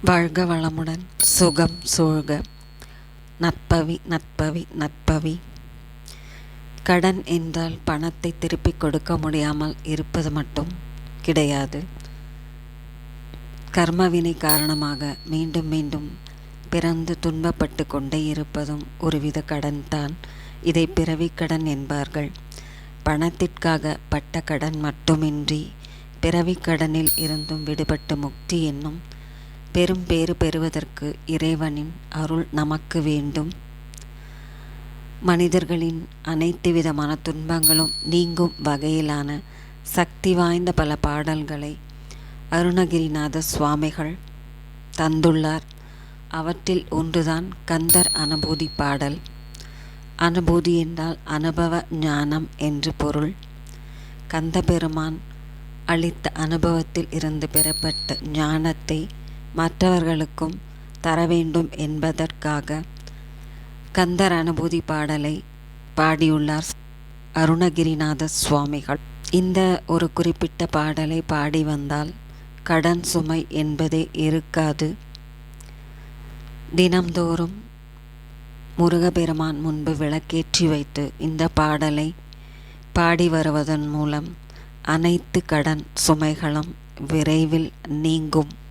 வாழ்க வளமுடன், சுகம் சூழ்க. நற்பவி நற்பவி நற்பவி. கடன் என்றால் பணத்தை திருப்பிக் கொடுக்க முடியாமல் இருப்பது மட்டும் கிடையாது. கர்மவினை காரணமாக மீண்டும் மீண்டும் பிறந்து துன்பப்பட்டு கொண்டே இருப்பதும் ஒருவித கடன்தான். இதை பிறவிக் கடன் என்பார்கள். பணத்திற்காக பட்ட கடன் மட்டுமின்றி பிறவிக் கடனில் இருந்தும் விடுபட்டு முக்தி என்னும் பெரும் பேறு பெறுவதற்கு இறைவனின் அருள் நமக்கு வேண்டும். மனிதர்களின் அனைத்து விதமான துன்பங்களும் நீங்கும் வகையிலான சக்தி வாய்ந்த பல பாடல்களை அருணகிரிநாத சுவாமிகள் தந்துள்ளார். அவற்றில் ஒன்றுதான் கந்தர் அனுபூதி பாடல். அனுபூதி என்றால் அனுபவ ஞானம் என்று பொருள். கந்தபெருமான் அளித்த அனுபவத்தில் இருந்து பெறப்பட்ட ஞானத்தை மற்றவர்களுக்கும் தர வேண்டும் என்பதற்காக கந்தர் அனுபூதி பாடலை பாடியுள்ளார் அருணகிரிநாத சுவாமிகள். இந்த ஒரு குறிப்பிட்ட பாடலை பாடி வந்தால் கடன் சுமை என்பதே இருக்காது. தினம்தோறும் முருகப்பெருமான் முன்பு விளக்கேற்றி வைத்து இந்த பாடலை பாடி வருவதன் மூலம் அனைத்து கடன் சுமைகளும் விரைவில் நீங்கும்.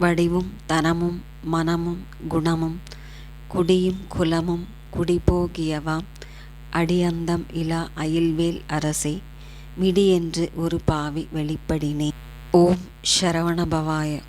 வடிவும் தனமும் மனமும் குணமும் குடியும் குலமும் குடிபோகியவாம் அடியந்தம் இலா அயில்வேல் அரசே மிடி என்று ஒரு பாவி வெளிப்படினே. ஓம் சரவணபவாய.